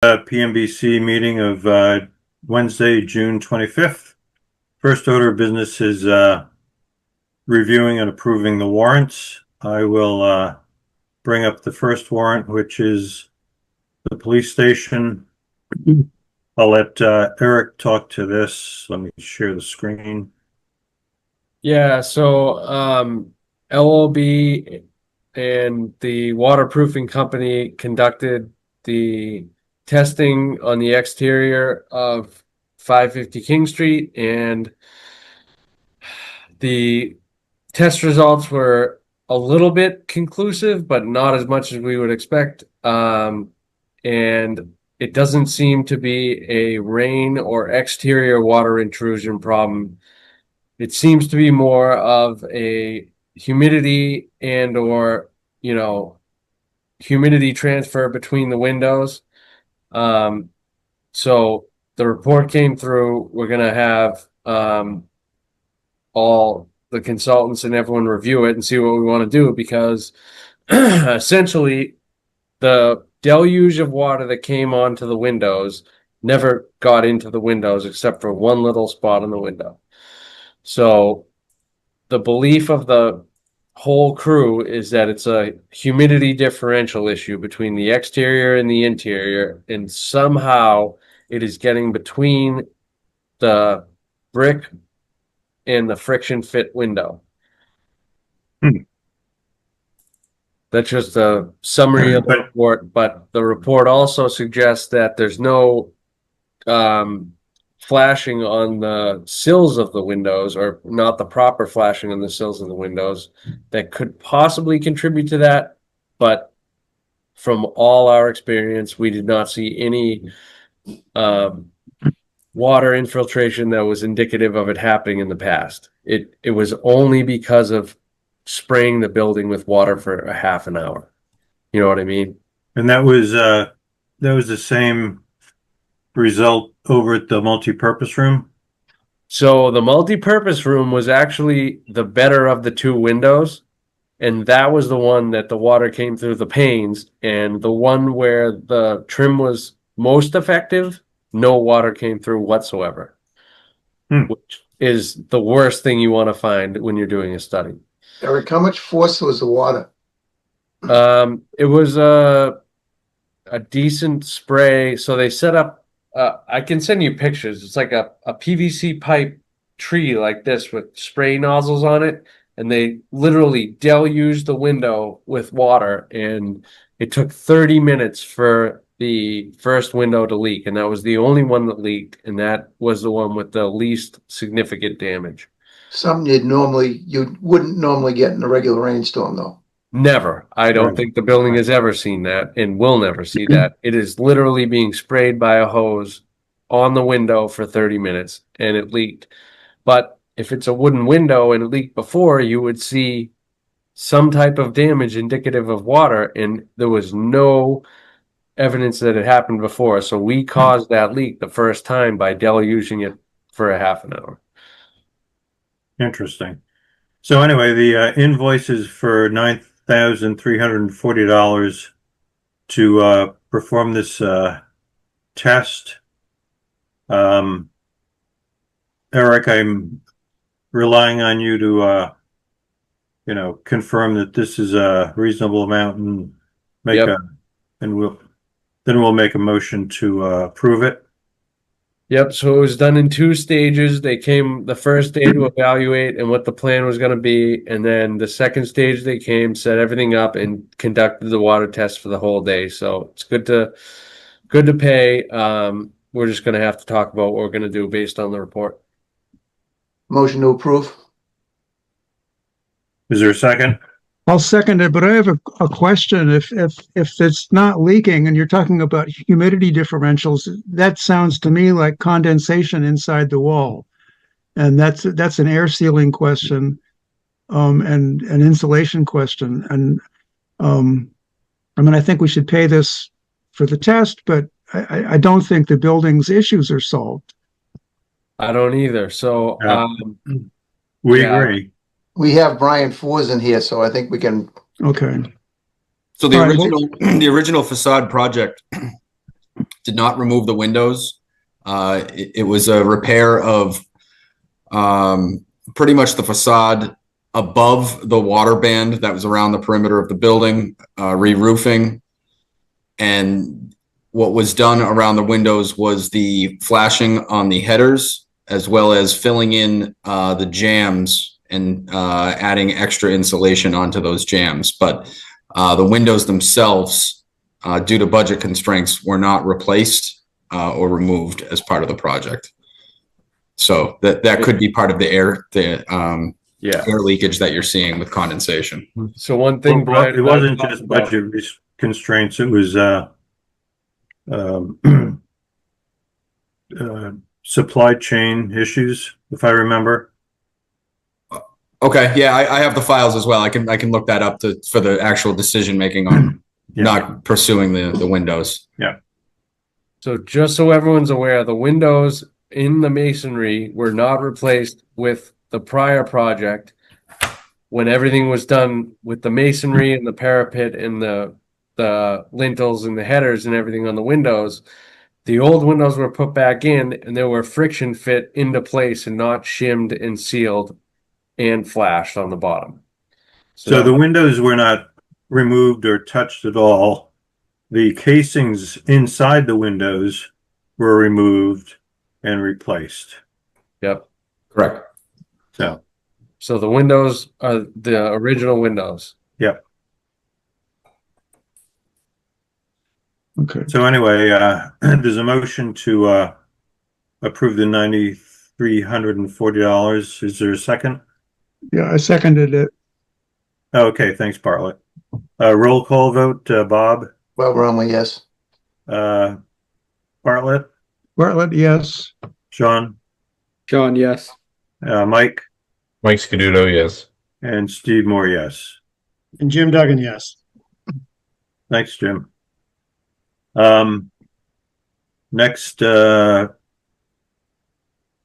PMBC meeting of Wednesday, June 25th. First order of business is reviewing and approving the warrants. I will bring up the first warrant, which is the police station. I'll let Eric talk to this. Let me share the screen. Yeah, so LOB and the waterproofing company conducted the testing on the exterior of 550 King Street, and the test results were a little bit conclusive, but not as much as we would expect. And it doesn't seem to be a rain or exterior water intrusion problem. It seems to be more of a humidity or humidity transfer between the windows. So the report came through. We're going to have all the consultants and everyone review it and see what we want to do, because essentially the deluge of water that came onto the windows never got into the windows except for one little spot on the window. So the belief of the whole crew is that it's a humidity differential issue between the exterior and the interior, and somehow it is getting between the brick and the friction fit window. That's just a summary of the report, but the report also suggests that there's no flashing on the sills of the windows, or not the proper flashing on the sills of the windows, that could possibly contribute to that. But from all our experience, we did not see any water infiltration that was indicative of it happening in the past. It was only because of spraying the building with water for a half an hour. You know what I mean? And that was the same result over at the multi-purpose room? So the multi-purpose room was actually the better of the two windows, and that was the one that the water came through the panes, and the one where the trim was most effective, no water came through whatsoever, which is the worst thing you want to find when you're doing a study. Eric, how much force was the water? It was a decent spray. So they set up, I can send you pictures. It's like a PVC pipe tree like this with spray nozzles on it. And they literally deluged the window with water. And it took 30 minutes for the first window to leak. And that was the only one that leaked. And that was the one with the least significant damage. Something you wouldn't normally get in a regular rainstorm, though. Never. I don't think the building has ever seen that and will never see that. It is literally being sprayed by a hose on the window for 30 minutes and it leaked. But if it's a wooden window and it leaked before, you would see some type of damage indicative of water, and there was no evidence that it happened before. So we caused that leak the first time by deluging it for a half an hour. Interesting. So anyway, the invoice is for $9,340 to perform this test. Eric, I'm relying on you to confirm that this is a reasonable amount and make we'll make a motion to approve it. Yep, so it was done in two stages. They came the first day to evaluate and what the plan was going to be, and then the second stage they came, set everything up, and conducted the water test for the whole day. So it's good to pay. We're just going to have to talk about what we're going to do based on the report. Motion to approve. Is there a second? I'll second it, but I have a question. If it's not leaking and you're talking about humidity differentials, that sounds to me like condensation inside the wall, and that's an air sealing question, and an insulation question. And I mean, I think we should pay this for the test, but I don't think the building's issues are solved. I don't either. So we agree. We have Brian Fours in here, so I think we can. Okay. So the original facade project did not remove the windows. It was a repair of pretty much the facade above the water band that was around the perimeter of the building, re-roofing. And what was done around the windows was the flashing on the headers, as well as filling in the jams and adding extra insulation onto those jams. But the windows themselves, due to budget constraints, were not replaced or removed as part of the project. So that could be part of the air leakage that you're seeing with condensation. So one thing, Well, Brian, it wasn't just budget constraints, it was supply chain issues, if I remember. Okay, yeah, I have the files as well. I can look that up for the actual decision making on not pursuing the windows. Yeah. So just so everyone's aware, the windows in the masonry were not replaced with the prior project. When everything was done with the masonry and the parapet and the lintels and the headers and everything on the windows, the old windows were put back in and they were friction fit into place and not shimmed and sealed and flashed on the bottom. So the windows were not removed or touched at all. The casings inside the windows were removed and replaced. Yep. Correct. So the windows are the original windows. Yep. Okay. So anyway, there's a motion to approve the $9,340. Is there a second? Yeah, I seconded it. Okay, thanks, Bartlett. Roll call vote, Bob, Bob Bromley, yes. Bartlett, Bartlett, yes. Sean, John, yes. Mike, Mike Scaduto, yes. and Steve Moore, yes. And Jim Duggan, yes. Thanks, Jim. Next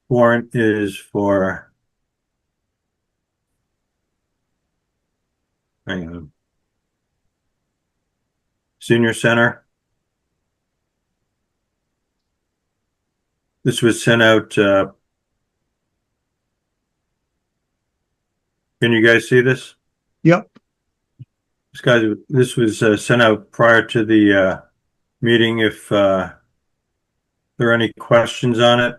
warrant is for, hang on, Senior Center. This was sent out, can you guys see this? Yep. This was sent out prior to the meeting. If there are any questions on it,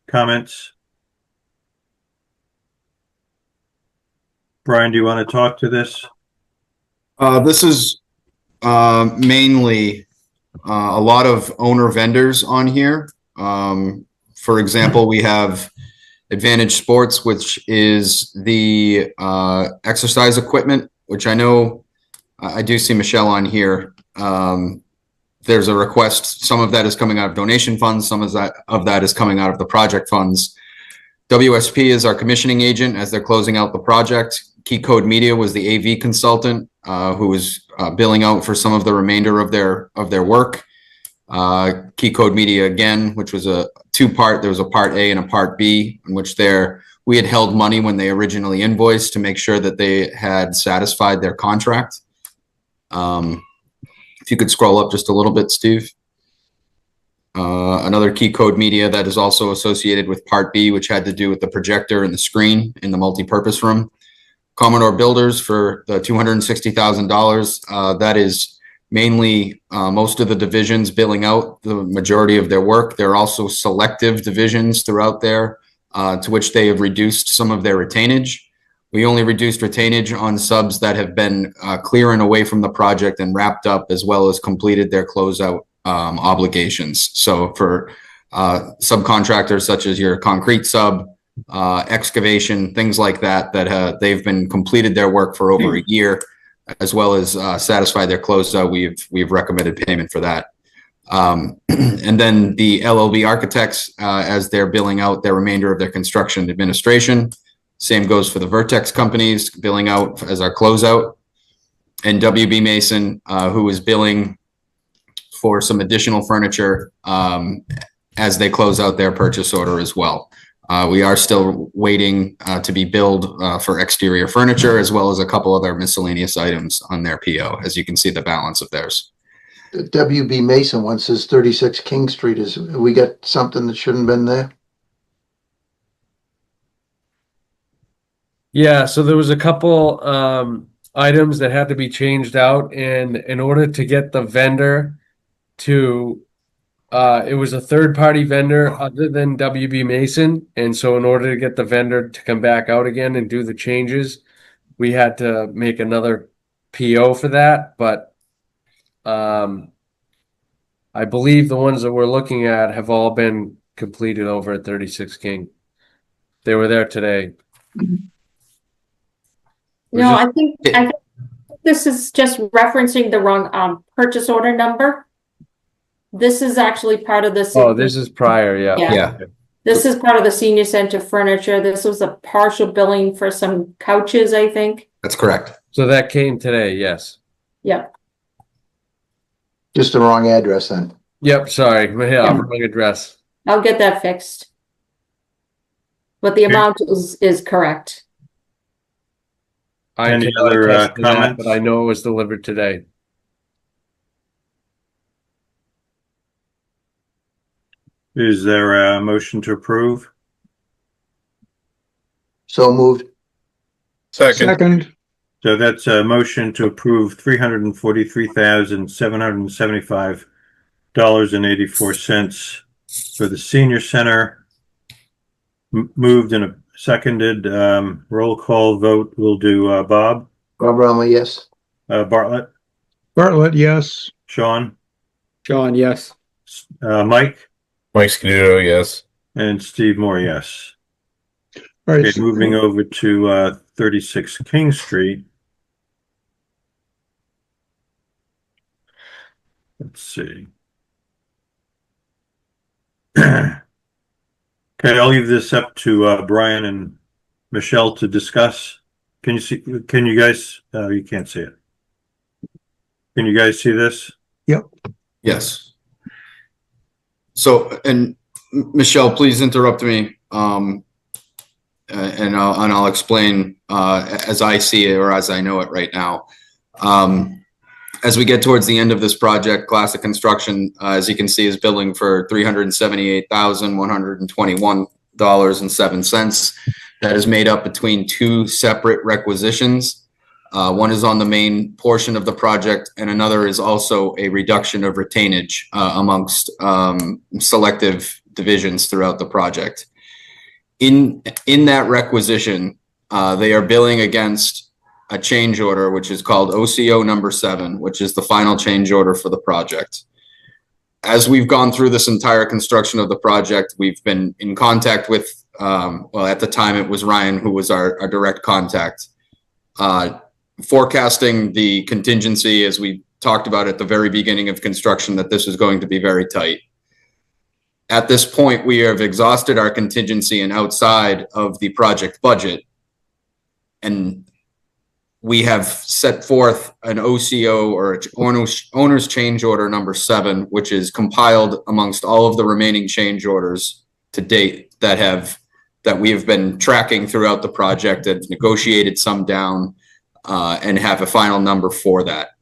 comments? Brian, do you want to talk to this? This is mainly a lot of owner vendors on here. For example, we have Advantage Sports, which is the exercise equipment, which I know I do see Michelle on here. There's a request. Some of that is coming out of donation funds. Some of that is coming out of the project funds. WSP is our commissioning agent as they're closing out the project. Key Code Media was the AV consultant who was billing out for some of the remainder of their work. Key Code Media again, which was a two-part. There was a part A and a part B, in which we had held money when they originally invoiced to make sure that they had satisfied their contract. If you could scroll up just a little bit, Steve. Another Key Code Media that is also associated with part B, which had to do with the projector and the screen in the multi-purpose room. Commodore Builders for the $260,000. That is mainly most of the divisions billing out the majority of their work. There are also selective divisions throughout there to which they have reduced some of their retainage. We only reduced retainage on subs that have been clear and away from the project and wrapped up, as well as completed their closeout obligations. So for subcontractors such as your concrete sub, excavation, things like that, they've been completed their work for over a year, as well as satisfied their closeout. We've recommended payment for that. And then the LLB architects, as they're billing out their remainder of their construction administration. Same goes for the Vertex companies billing out as our closeout, and WB Mason, who is billing for some additional furniture as they close out their purchase order as well. We are still waiting to be billed for exterior furniture, as well as a couple other miscellaneous items on their PO, as you can see the balance of theirs. The WB Mason one says 36 King Street. We got something that shouldn't have been there? Yeah, so there was a couple items that had to be changed out, and in order to get the vendor to it was a third-party vendor other than WB Mason, and so in order to get the vendor to come back out again and do the changes, we had to make another PO for that. But I believe the ones that we're looking at have all been completed over at 36 King. They were there today. No, I think this is just referencing the wrong purchase order number. This is actually part of this. Oh, this is prior, yeah. Yeah. This is part of the senior center furniture. This was a partial billing for some couches, I think. That's correct. So that came today, yes. Yep. Just the wrong address then. Yep, sorry. Yeah, wrong address. I'll get that fixed. But the amount is correct. Any cannot other attest to that, comments? but I know it was delivered today. Is there a motion to approve? So moved. Second, So that's a motion to approve $343,775.84 for the senior center. Moved and seconded. Roll call vote. We'll do Bob, Bob Romley, yes. Bartlett, Bartlett, yes. Sean, Sean, yes. Mike, Mike Scaduto, yes. and Steve Moore, yes. All right, Okay, moving over to 36 King Street. Let's see. Okay, I'll leave this up to Brian and Michelle to discuss. Can you see? Can you guys? You can't see it. Can you guys see this? Yes. So, and Michelle, please interrupt me. And I'll explain as I see it or as I know it right now. As we get towards the end of this project, Classic Construction, as you can see, is billing for $378,121.07. That is made up between two separate requisitions. One is on the main portion of the project, and another is also a reduction of retainage amongst selective divisions throughout the project. In that requisition, they are billing against a change order, which is called OCO number 7, which is the final change order for the project. As we've gone through this entire construction of the project, we've been in contact with, well, at the time it was Ryan, who was our direct contact, forecasting the contingency, as we talked about at the very beginning of construction, that this is going to be very tight. At this point, we have exhausted our contingency and outside of the project budget, and we have set forth an OCO or owner's change order number 7, which is compiled amongst all of the remaining change orders to date that we have been tracking throughout the project and negotiated some down and have a final number for that.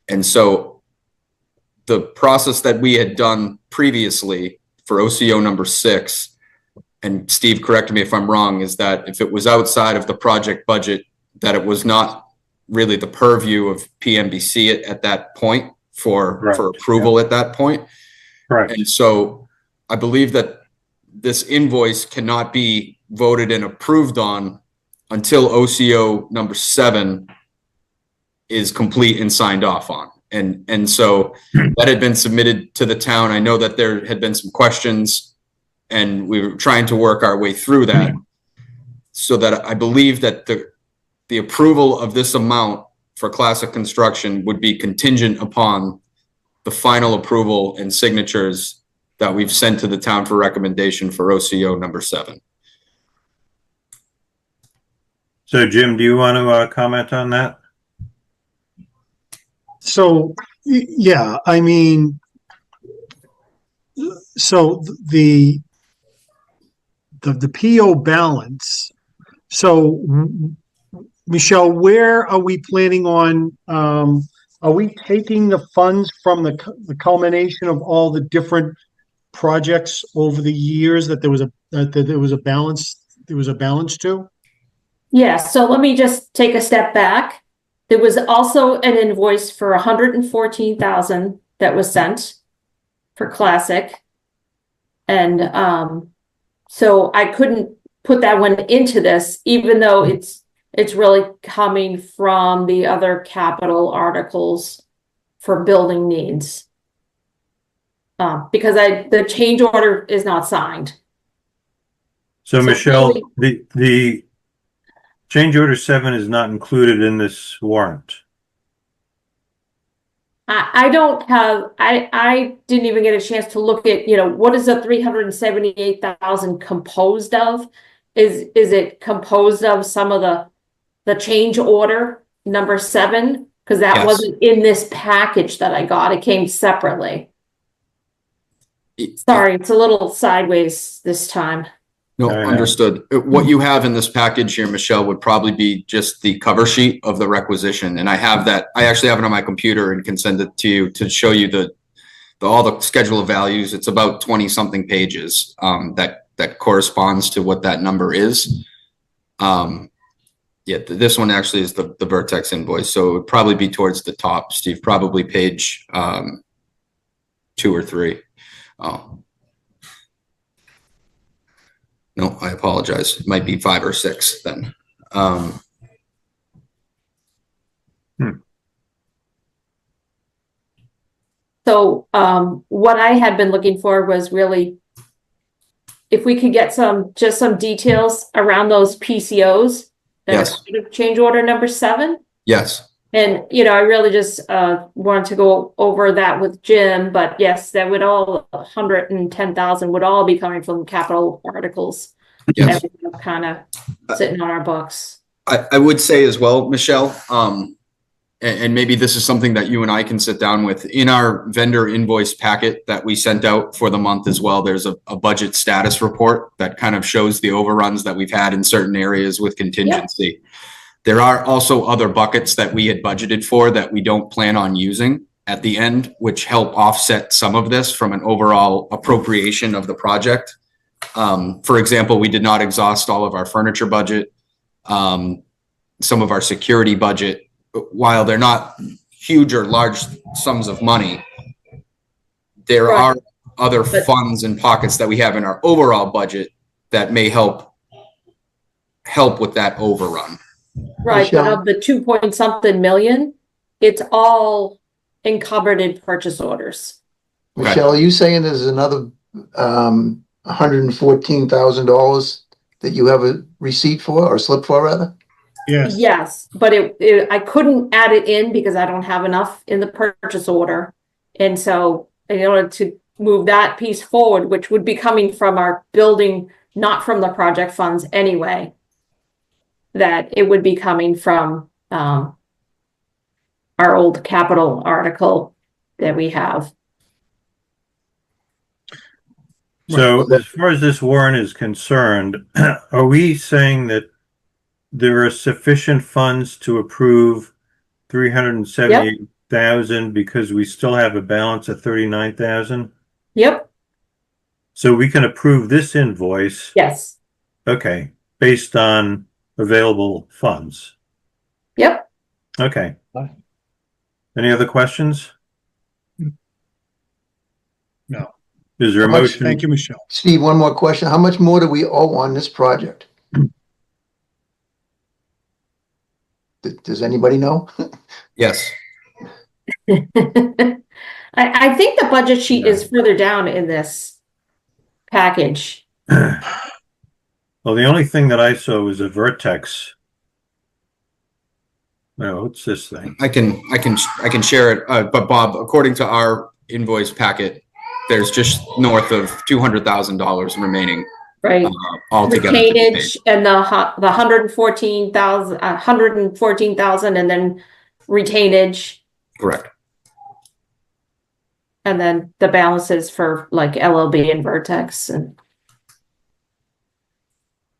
And so the process that we had done previously for OCO number 6, and Steve, correct me if I'm wrong, is that if it was outside of the project budget, that it was not really the purview of PMBC at that point for approval at that point. Right. And so I believe that this invoice cannot be voted and approved on until OCO number 7 is complete and signed off on. And so that had been submitted to the town. I know that there had been some questions, and we were trying to work our way through that, so that I believe that the approval of this amount for Classic Construction would be contingent upon the final approval and signatures that we've sent to the town for recommendation for OCO number 7. So, Jim, do you want to comment on that? So, yeah, I mean, so the the PO balance. So, Michelle, where are we planning on, are we taking the funds from the culmination of all the different projects over the years that there was a balance to? Yeah, so let me just take a step back. There was also an invoice for 114,000 that was sent for Classic. And so I couldn't put that one into this, even though it's really coming from the other capital articles for building needs. Because the change order is not signed. So So Michelle, really- the change order 7 is not included in this warrant. I don't have, I didn't even get a chance to look at, what is the 378,000 composed of? Is it composed of some of the change order number 7? Because that Yes. wasn't in this package that I got. It came separately. Sorry, it's a little sideways this time. No, I know. understood. What you have in this package here, Michelle, would probably be just the cover sheet of the requisition. And I have that, I actually have it on my computer and can send it to you to show you all the schedule of values. It's about 20 something pages that corresponds to what that number is. Yeah, this one actually is the Vertex invoice. So it would probably be towards the top, Steve, probably page 2 or 3. Oh. No, I apologize. It might be 5 or 6 then. So what I had been looking for was really if we could get just some details around those PCOs that Yes. are part of change order number 7. Yes. And, I really just wanted to go over that with Jim, but yes, that would all 110,000 would all be coming from capital articles. Yes. And kind of sitting on our books. I would say as well, Michelle, and maybe this is something that you and I can sit down with in our vendor invoice packet that we sent out for the month as well. There's a budget status report that kind of shows the overruns that we've had in certain areas with contingency. Yep. There are also other buckets that we had budgeted for that we don't plan on using at the end, which help offset some of this from an overall appropriation of the project. For example, we did not exhaust all of our furniture budget, some of our security budget. While they're not huge or large sums of money, there are other funds and pockets that we have in our overall budget that may help with that overrun. Right, Michelle? but of the 2-point-something million, it's all encumbered in purchase orders. Michelle, are you saying there's another $114,000 that you have a receipt for or slip for rather? Yes. Yes, but I couldn't add it in because I don't have enough in the purchase order. And so in order to move that piece forward, which would be coming from our building, not from the project funds anyway, that it would be coming from our old capital article that we have. So as far as this warrant is concerned, are we saying that there are sufficient funds to approve 378,000 because we still have a balance of 39,000? Yep. So we can approve this invoice. Yes. Okay, based on available funds. Yep. Okay. Any other questions? No. Is there a How much- motion? Thank you, Michelle. Steve, one more question. How much more do we owe on this project? Does anybody know? Yes. I think the budget sheet is further down in this package. Well, the only thing that I saw was a Vertex. Oh, what's this thing? I can share it. But Bob, according to our invoice packet, there's just north of $200,000 remaining. Right. Altogether. Retainage and the 114,000 and then retainage. Correct. And then the balances for like LLB and Vertex and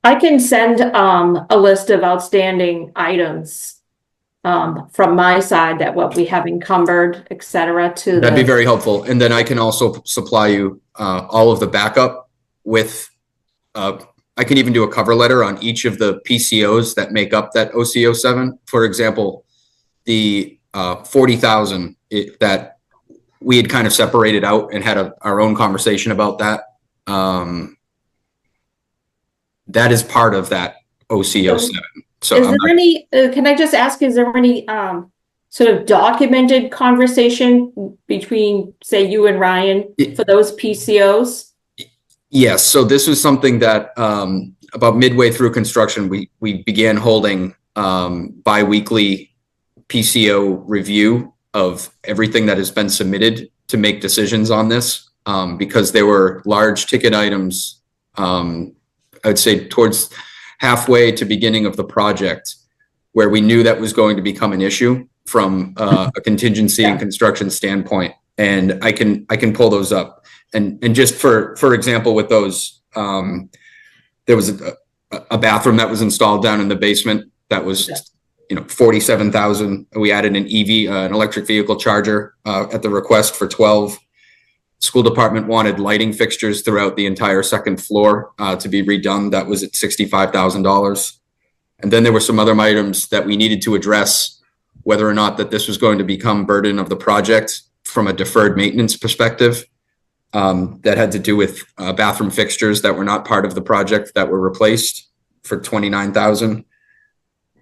I can send a list of outstanding items from my side that what we have encumbered, et cetera, to That'd be the, very helpful. And then I can also supply you all of the backup with, I can even do a cover letter on each of the PCOs that make up that OC07. For example, the 40,000 that we had kind of separated out and had our own conversation about that. That is part of that OC07. So is there any, can I just ask, is there any sort of documented conversation between, say, you and Ryan for those PCOs? yes. So this was something that about midway through construction, we began holding bi-weekly PCO review of everything that has been submitted to make decisions on this, because there were large ticket items, I'd say towards halfway to beginning of the project, where we knew that was going to become an issue from a contingency and construction standpoint. And I can pull those up. And just for example, with those, there was a bathroom that was installed down in the basement that was, 47,000. We added an EV, an electric vehicle charger, at the request for 12. School department wanted lighting fixtures throughout the entire second floor to be redone. That was at $65,000. And then there were some other items that we needed to address, whether or not that this was going to become burden of the project from a deferred maintenance perspective. That had to do with bathroom fixtures that were not part of the project that were replaced for $29,000.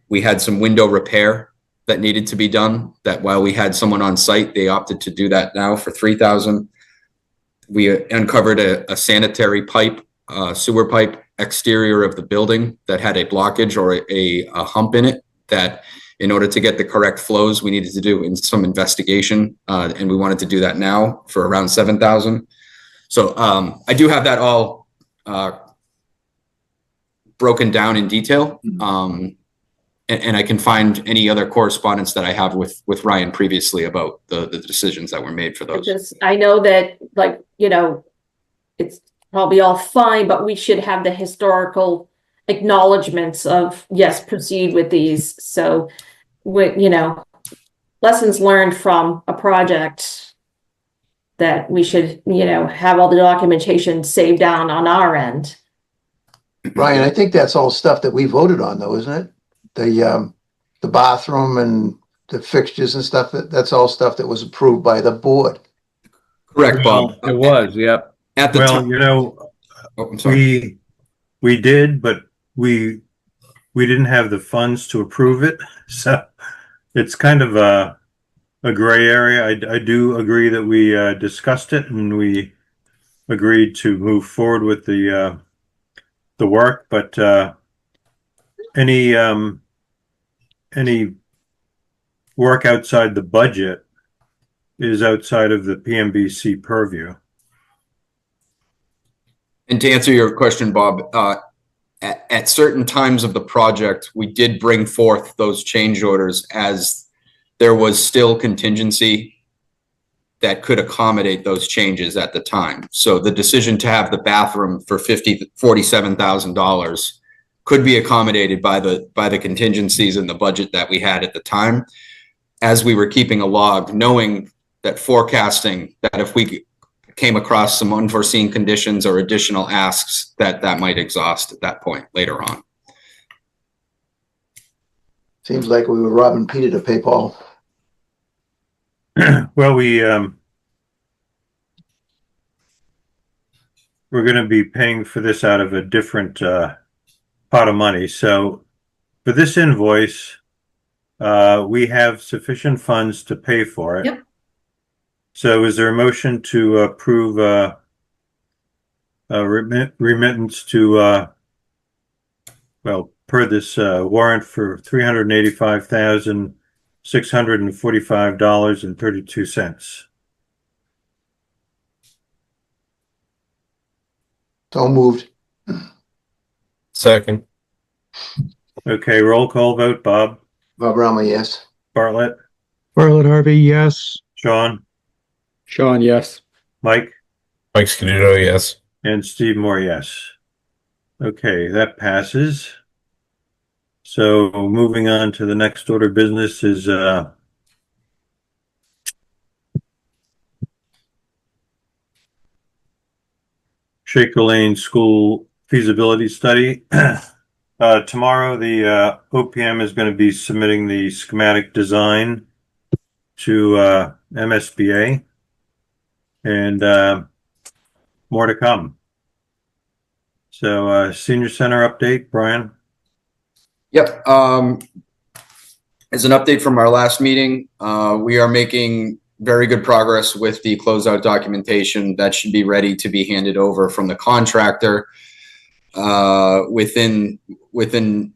We had some window repair that needed to be done, that while we had someone on site, they opted to do that now for $3,000. We uncovered a sanitary pipe, sewer pipe exterior of the building that had a blockage or a hump in it, that in order to get the correct flows, we needed to do in some investigation. And we wanted to do that now for around $7,000. So I do have that all broken down in detail. And I can find any other correspondence that I have with Ryan previously about the decisions that were made for those. I know that, like, it's probably all fine, but we should have the historical acknowledgements of, yes, proceed with these. So, lessons learned from a project, that we should, have all the documentation saved down on our end. Ryan, I think that's all stuff that we voted on though, isn't it? The bathroom and the fixtures and stuff, that's all stuff that was approved by the board. Correct, Bob. It was, yep. At the time. I'm sorry. we did, but we didn't have the funds to approve it. So it's kind of a gray area. I do agree that we discussed it and we agreed to move forward with the work, but any work outside the budget is outside of the PMBC purview. And to answer your question, Bob, at certain times of the project, we did bring forth those change orders as there was still contingency that could accommodate those changes at the time. So the decision to have the bathroom for $47,000 could be accommodated by the contingencies in the budget that we had at the time, as we were keeping a log, knowing that forecasting that if we came across some unforeseen conditions or additional asks, that might exhaust at that point later on. Seems like we were robbing Peter to pay Paul. Well, we're going to be paying for this out of a different pot of money. So for this invoice, we have sufficient funds to pay for it. Yep. So is there a motion to approve remittance to, well, per this warrant for $385,645.32? So moved. Second. Okay, roll call vote. Bob? Bob Rama, yes. Bartlett? Bartlett Harvey, yes. Sean? Sean, yes. Mike? Mike Scaduto, yes. And Steve Moore, yes. Okay, that passes. So moving on to the next order of business is Shaker Lane School feasibility study. Tomorrow, the OPM is going to be submitting the schematic design to MSBA, and more to come. So, senior center update, Brian. Yep. As an update from our last meeting, we are making very good progress with the closeout documentation that should be ready to be handed over from the contractor within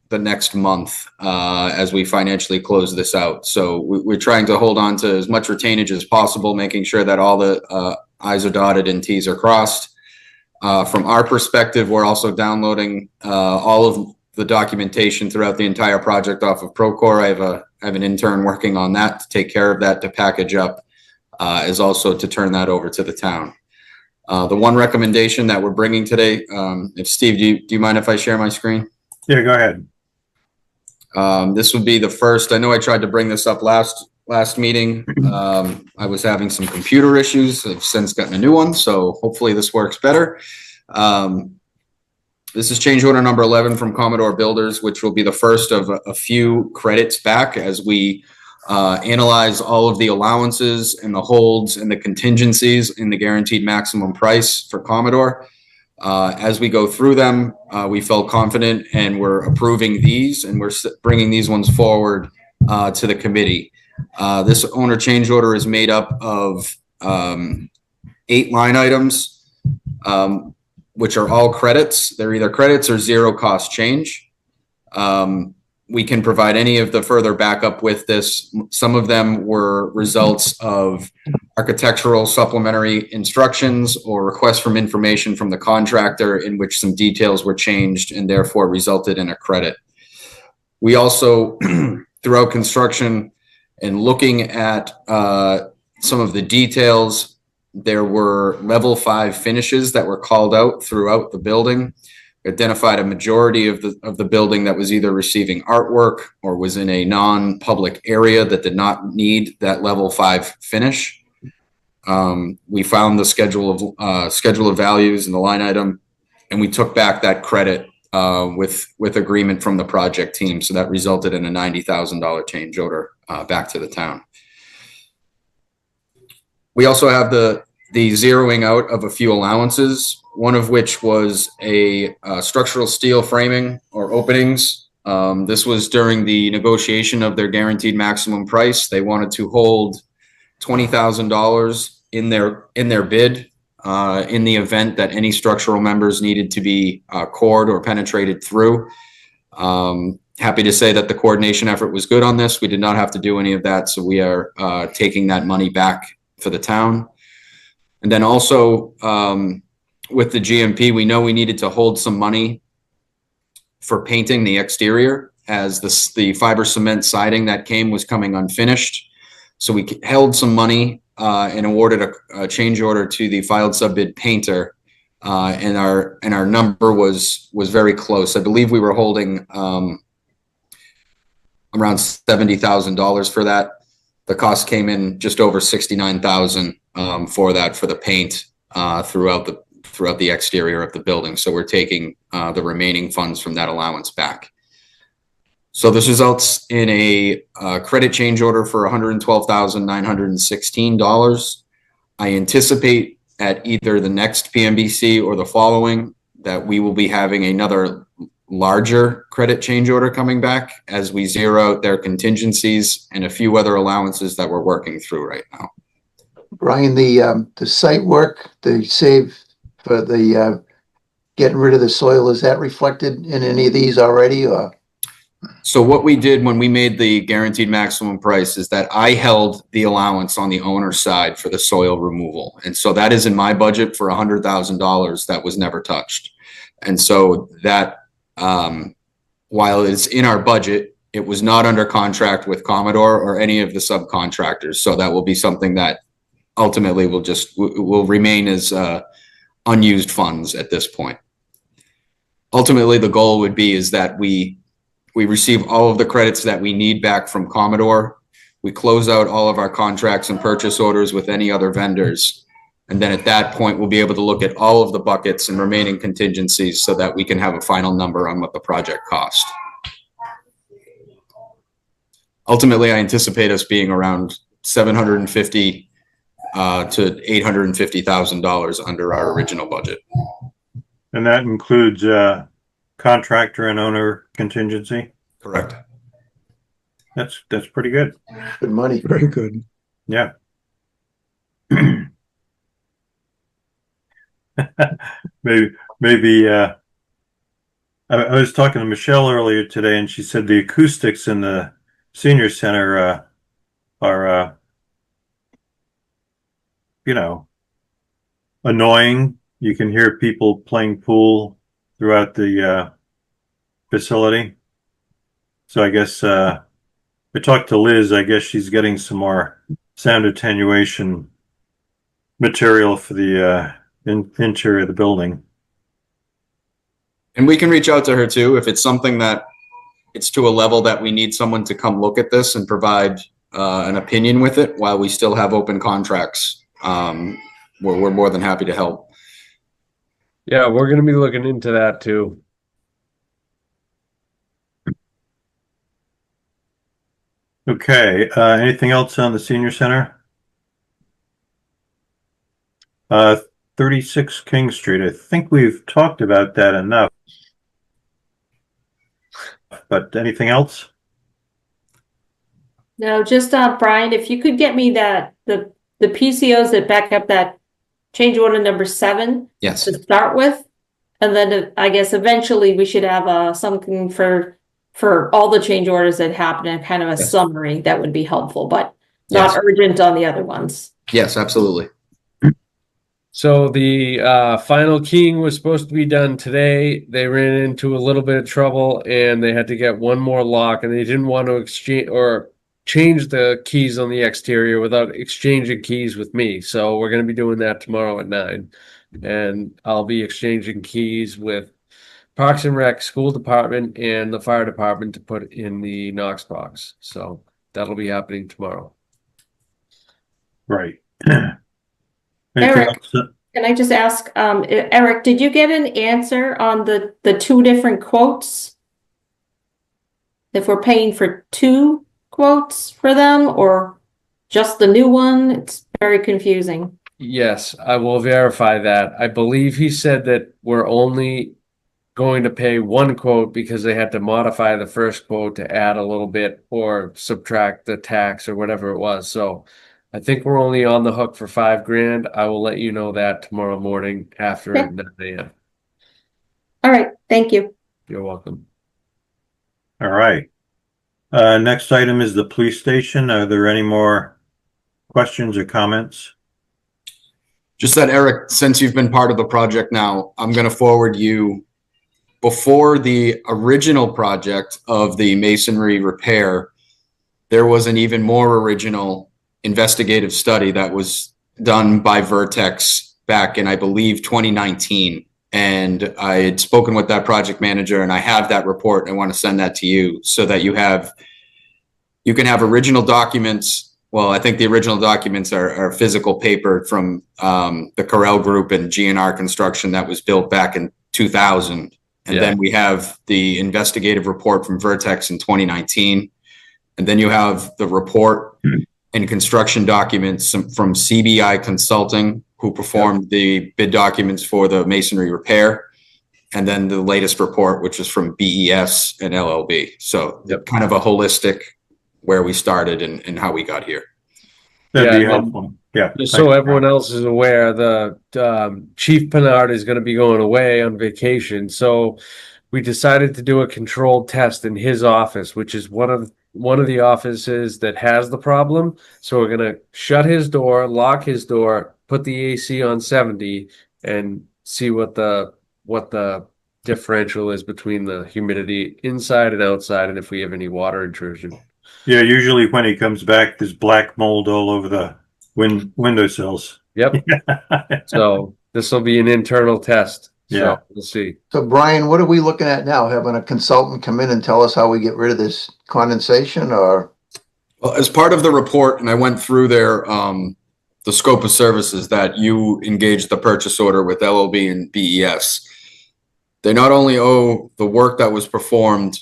the next month as we financially close this out. So we're trying to hold on to as much retainage as possible, making sure that all the I's are dotted and T's are crossed. From our perspective, we're also downloading all of the documentation throughout the entire project off of Procore. I have an intern working on that to take care of that, to package up, as also to turn that over to the town. The one recommendation that we're bringing today, if Steve, do you mind if I share my screen? Yeah, go ahead. This would be the first. I know I tried to bring this up last meeting. I was having some computer issues. I've since gotten a new one, so hopefully this works better. This is change order number 11 from Commodore Builders, which will be the first of a few credits back as we analyze all of the allowances and the holds and the contingencies in the guaranteed maximum price for Commodore. As we go through them, we felt confident, and we're approving these, and we're bringing these ones forward to the committee. This owner change order is made up of 8 line items, which are all credits. They're either credits or zero cost change. We can provide any of the further backup with this. Some of them were results of architectural supplementary instructions or requests from information from the contractor in which some details were changed and therefore resulted in a credit. We also, throughout construction and looking at some of the details, there were level 5 finishes that were called out throughout the building. Identified a majority of the building that was either receiving artwork or was in a non-public area that did not need that level 5 finish. We found the schedule of values in the line item, and we took back that credit with agreement from the project team. So that resulted in a $90,000 change order back to the town. We also have the zeroing out of a few allowances, one of which was a structural steel framing or openings. This was during the negotiation of their guaranteed maximum price. They wanted to hold $20,000 in their bid in the event that any structural members needed to be cored or penetrated through. Happy to say that the coordination effort was good on this. We did not have to do any of that, so we are taking that money back for the town. And then also with the GMP, we know we needed to hold some money for painting the exterior, as the fiber cement siding that came was coming unfinished. So we held some money and awarded a change order to the filed subbid painter, and our number was very close. I believe we were holding around $70,000 for that. The cost came in just over $69,000 for that, for the paint throughout the exterior of the building. So we're taking the remaining funds from that allowance back. So this results in a credit change order for $112,916. I anticipate at either the next PMBC or the following that we will be having another larger credit change order coming back as we zero out their contingencies and a few other allowances that we're working through right now. Brian, the site work, the save for the getting rid of the soil, is that reflected in any of these already? Or? So what we did when we made the guaranteed maximum price is that I held the allowance on the owner's side for the soil removal. And so that is in my budget for $100,000 that was never touched. And so that, while it's in our budget, it was not under contract with Commodore or any of the subcontractors. So that will be something that ultimately will remain as unused funds at this point. ultimately the goal would be is that we receive all of the credits that we need back from Commodore. We close out all of our contracts and purchase orders with any other vendors. And then at that point, we'll be able to look at all of the buckets and remaining contingencies so that we can have a final number on what the project cost. Ultimately, I anticipate us being around $750 to $850,000 under our original budget. And that includes contractor and owner contingency? Correct. That's pretty good. Good money. Very good. Yeah. maybe I was talking to Michelle earlier today, and she said the acoustics in the senior center are annoying. You can hear people playing pool throughout the facility. So I guess I talked to Liz. I guess she's getting some more sound attenuation material for the interior of the building. And we can reach out to her too if it's something that it's to a level that we need someone to come look at this and provide an opinion with it while we still have open contracts. We're more than happy to help. Yeah, we're going to be looking into that too. Okay. Anything else on the senior center? 36 King Street. I think we've talked about that enough. But anything else? No, just Brian, if you could get me the PCOs that back up that change order number 7 Yes. to start with, and then I guess eventually we should have something for all the change orders that happen and kind of a summary that would be helpful, but not urgent on the other ones. Yes, absolutely. So the final keying was supposed to be done today. They ran into a little bit of trouble and they had to get one more lock, and they didn't want to exchange or change the keys on the exterior without exchanging keys with me. So we're going to be doing that tomorrow at 9, and I'll be exchanging keys with Parks and Rec, School Department, and the Fire Department to put in the Knox box. So that'll be happening tomorrow. Right. Eric, can I just ask, Eric, did you get an answer on the 2 different quotes? If we're paying for 2 quotes for them or just the new one? It's very confusing. Yes, I will verify that. I believe he said that we're only going to pay 1 quote because they had to modify the first quote to add a little bit or subtract the tax or whatever it was. So I think we're only on the hook for $5,000. I will let you know that tomorrow morning after 9 a.m. All right. Thank you. You're welcome. All right. Next item is the police station. Are there any more questions or comments? Just that, Eric, since you've been part of the project now, I'm going to forward you before the original project of the masonry repair. There was an even more original investigative study that was done by Vertex back in, I believe, 2019. And I had spoken with that project manager, and I have that report, and I want to send that to you so that you can have original documents. Well, I think the original documents are physical paper from the Carell Group and GNR Construction that was built back in 2000. And then we have the investigative report from Vertex in 2019. And then you have the report and construction documents from CBI Consulting, who performed the bid documents for the masonry repair. And then the latest report, which is from BES and LLB. So kind of a holistic where we started and how we got here. That'd be helpful. Yeah. Just so everyone else is aware, the Chief Pinard is going to be going away on vacation. So we decided to do a controlled test in his office, which is one of the offices that has the problem. So we're going to shut his door, lock his door, put the AC on 70, and see what the differential is between the humidity inside and outside, and if we have any water intrusion. Yeah, usually when he comes back, there's black mold all over the windowsills. Yep. So this will be an internal test. Yeah. So we'll see. So Brian, what are we looking at now? Having a consultant come in and tell us how we get rid of this condensation, or? Well, as part of the report, and I went through the scope of services that you engaged the purchase order with LLB and BES. They not only owe the work that was performed,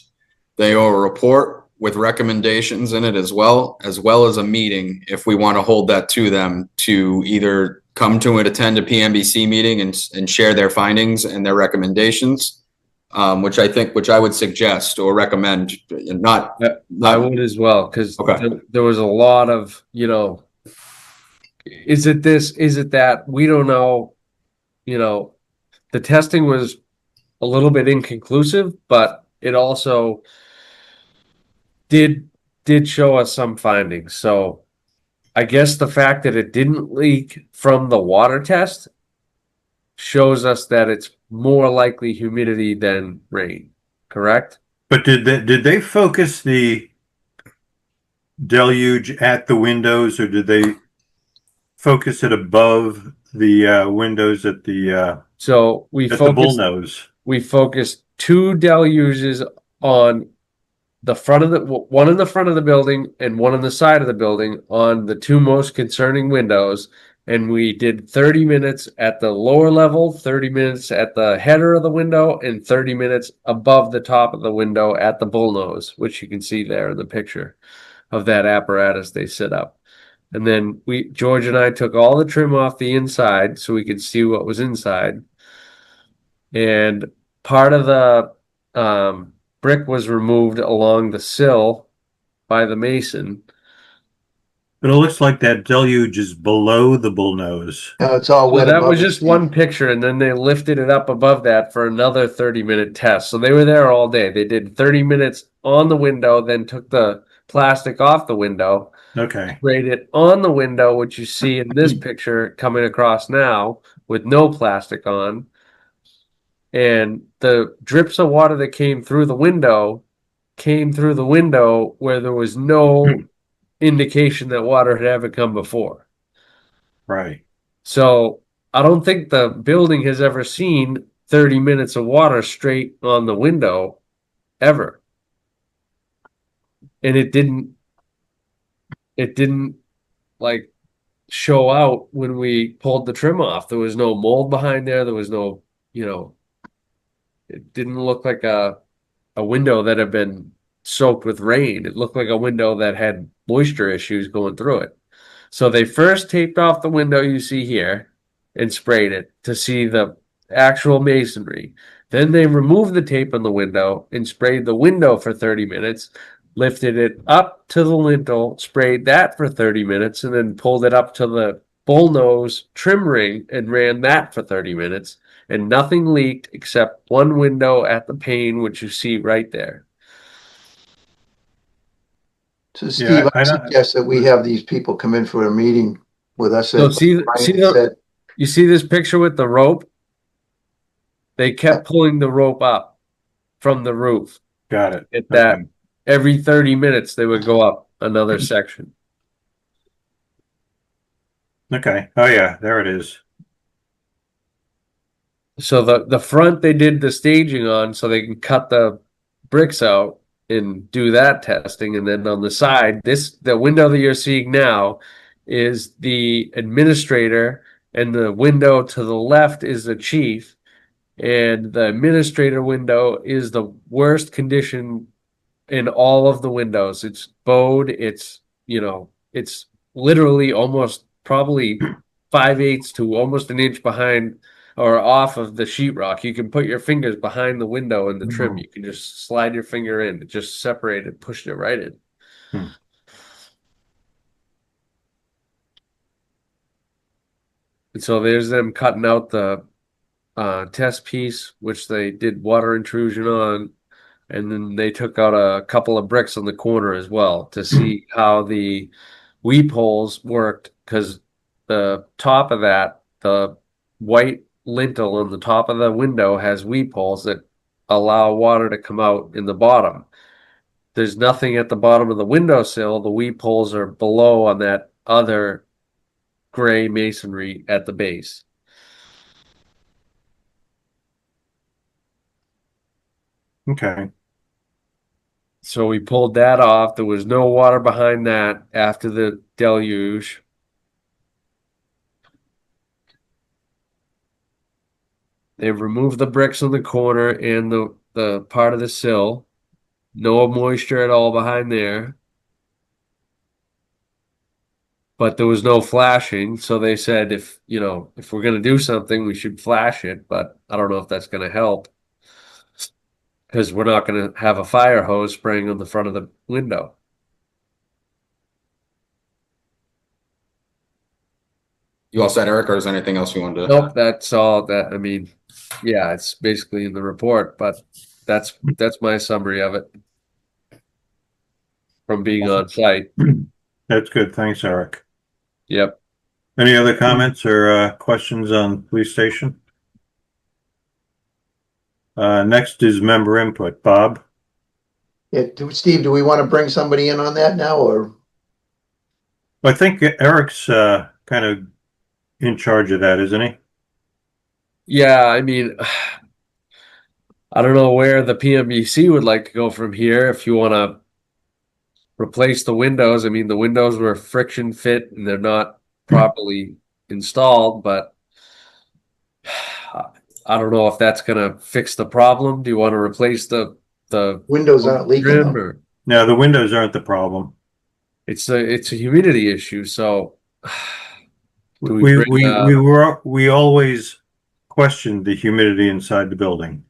they owe a report with recommendations in it as well as a meeting if we want to hold that to them to either come to and attend a PMBC meeting and share their findings and their recommendations, which I would suggest or recommend. I would as well, because Okay. there was a lot of, is it this, is it that? We don't know. The testing was a little bit inconclusive, but it also did show us some findings. So I guess the fact that it didn't leak from the water test shows us that it's more likely humidity than rain, correct? But did they focus the deluge at the windows, or did they focus it above the windows at the So we bullnose? We focused 2 deluges on the front of one in the front of the building and one on the side of the building on the 2 most concerning windows. And we did 30 minutes at the lower level, 30 minutes at the header of the window, and 30 minutes above the top of the window at the bullnose, which you can see there in the picture of that apparatus they set up. And then George and I took all the trim off the inside so we could see what was inside. And part of the brick was removed along the sill by the mason. But it looks like that deluge is below the bullnose. It's all So wet. that above was it. just one picture, and then they lifted it up above that for another 30-minute test. So they were there all day. They did 30 minutes on the window, then took the plastic off the window, Okay. sprayed it on the window, which you see in this picture coming across now with no plastic on. And the drips of water that came through the window where there was no indication that water had ever come before. Right. So I don't think the building has ever seen 30 minutes of water straight on the window ever. And it didn't like show out when we pulled the trim off. There was no mold behind there. There was no, it didn't look like a window that had been soaked with rain. It looked like a window that had moisture issues going through it. So they first taped off the window you see here and sprayed it to see the actual masonry. Then they removed the tape on the window and sprayed the window for 30 minutes, lifted it up to the lintel, sprayed that for 30 minutes, and then pulled it up to the bullnose trim ring and ran that for 30 minutes. And nothing leaked except one window at the pane, which you see right there. So Steve, Yeah, I suggest that we have these people come in for a meeting with us. So as you see this picture with the rope? They kept pulling the rope up from the roof. Got it. At that, every 30 minutes they would go up another section. Okay. Oh yeah, there it is. So the front they did the staging on so they can cut the bricks out and do that testing. And then on the side, the window that you're seeing now is the administrator, and the window to the left is the chief. And the administrator window is the worst condition in all of the windows. It's bowed. It's literally almost probably 5/8 to almost an inch behind or off of the sheetrock. You can put your fingers behind the window in the trim. You can just slide your finger in. It just separated, pushed it right in. And so there's them cutting out the test piece, which they did water intrusion on. And then they took out a couple of bricks on the corner as well to see how the weep holes worked, because the top of that, the white lintel on the top of the window has weep holes that allow water to come out in the bottom. There's nothing at the bottom of the windowsill. The weep holes are below on that other gray masonry at the base. Okay. So we pulled that off. There was no water behind that after the deluge. They've removed the bricks in the corner and the part of the sill. No moisture at all behind there. But there was no flashing, so they said if we're gonna do something, we should flash it, but I don't know if that's gonna help. Because we're not gonna have a fire hose spraying on the front of the window. You all set, Eric, or is there anything else you wanted to? Nope, that's all that, I mean, yeah, it's basically in the report, but that's my summary of it. From being on site. That's good. Thanks, Eric. Yep. Any other comments or questions on police station? Next is member input. Bob? Yeah, Steve, do we want to bring somebody in on that now, or? I think Eric's kind of in charge of that, isn't he? Yeah, I mean, I don't know where the PMBC would like to go from here. If you want to replace the windows, I mean, the windows were friction fit and they're not properly installed, but I don't know if that's going to fix the problem. Do you want to replace the Windows aren't leaking trim, though. or No, the windows aren't the problem. it's a humidity issue, so do we bring, We always questioned the humidity inside the building.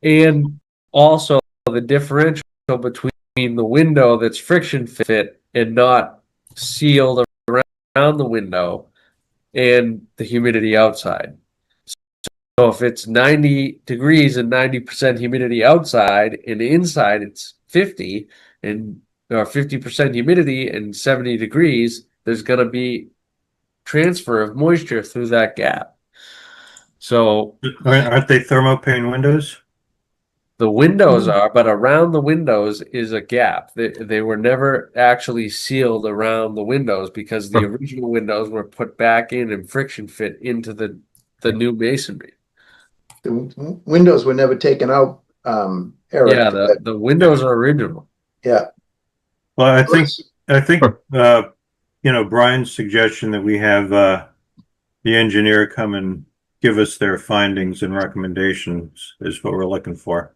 and also the differential between the window that's friction fit and not sealed around the window and the humidity outside. So if it's 90 degrees and 90% humidity outside and inside it's 50 and or 50% humidity and 70 degrees, there's going to be transfer of moisture through that gap. So Aren't they thermopane windows? the windows are, but around the windows is a gap. They were never actually sealed around the windows because the original windows were put back in and friction fit into the new masonry. The windows were never taken out, Eric. Yeah, the windows are original. Yeah. Well, I think Brian's suggestion that we have the engineer come and give us their findings and recommendations is what we're looking for.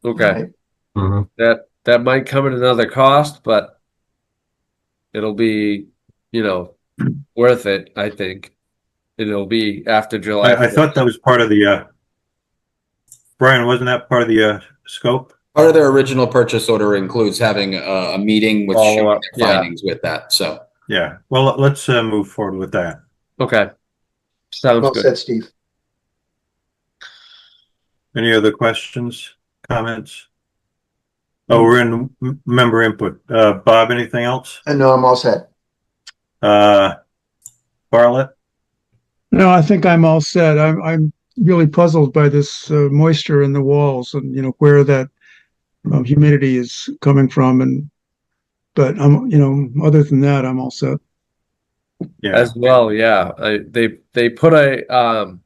Okay. Right. That might come at another cost, but it'll be, worth it, I think. It'll be after July. I thought that was part of the Brian, wasn't that part of the scope? Part of their original purchase order includes having a meeting with Follow showing up, their yeah. findings with that. So Yeah. Well, let's move forward with that. Okay. Sounds Well good. said, Steve. Any other questions, comments? Oh, we're in member input. Bob, anything else? No, I'm all set. Bartlett? No, I think I'm all set. I'm really puzzled by this moisture in the walls and where that humidity is coming from, but other than that, I'm all set. Yeah. As well, yeah. They put a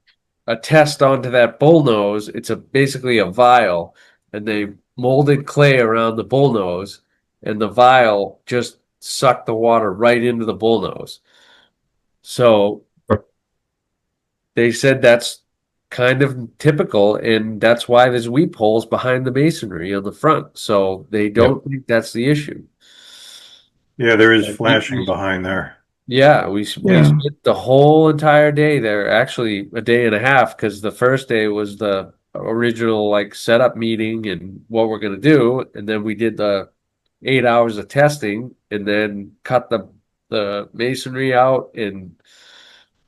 test onto that bullnose. It's basically a vial, and they molded clay around the bullnose, and the vial just sucked the water right into the bullnose. So they said that's kind of typical, and that's why there's weep holes behind the masonry on the front. So they don't think that's the issue. Yeah, there is flashing behind there. Yeah, we spent the whole entire day there, actually a day and a half, because the first day was the original setup meeting and what we're gonna do, and then we did the 8 hours of testing and then cut the masonry out, and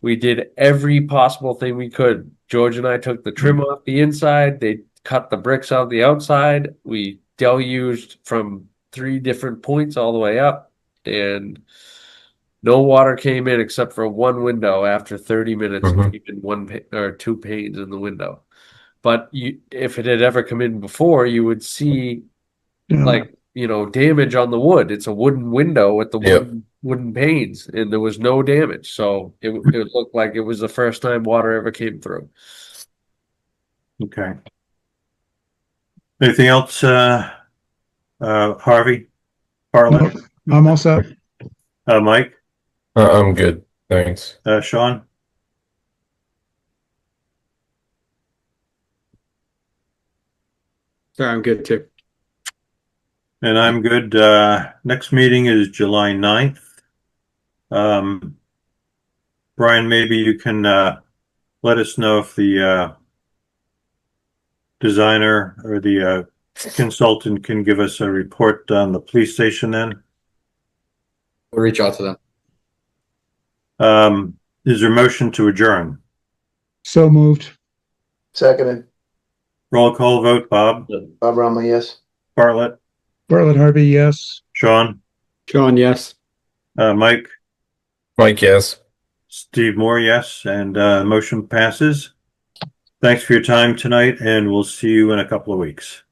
we did every possible thing we could. George and I took the trim off the inside, they cut the bricks out the outside, we deluged from 3 different points all the way up, and no water came in except for one window after 30 minutes of keeping 1 or 2 panes in the window. But if it had ever come in before, you would see damage on the wood. It's a wooden window with the wooden panes, and there was no damage. So it looked like it was the first time water ever came through. Okay. Anything else, Harvey? Bartlett? I'm all set. Mike? I'm good. Thanks. Sean? Sorry, I'm good too. And I'm good. Next meeting is July 9th. Brian, maybe you can let us know if the designer or the consultant can give us a report on the police station then. We'll reach out to them. Is there a motion to adjourn? So moved. Seconded. Roll call vote, Bob? Bob Rumley, yes. Bartlett? Bartlett Harvey, yes. Sean? Sean, yes. Mike? Mike, yes. Steve Moore, yes, and motion passes. Thanks for your time tonight, and we'll see you in a couple of weeks.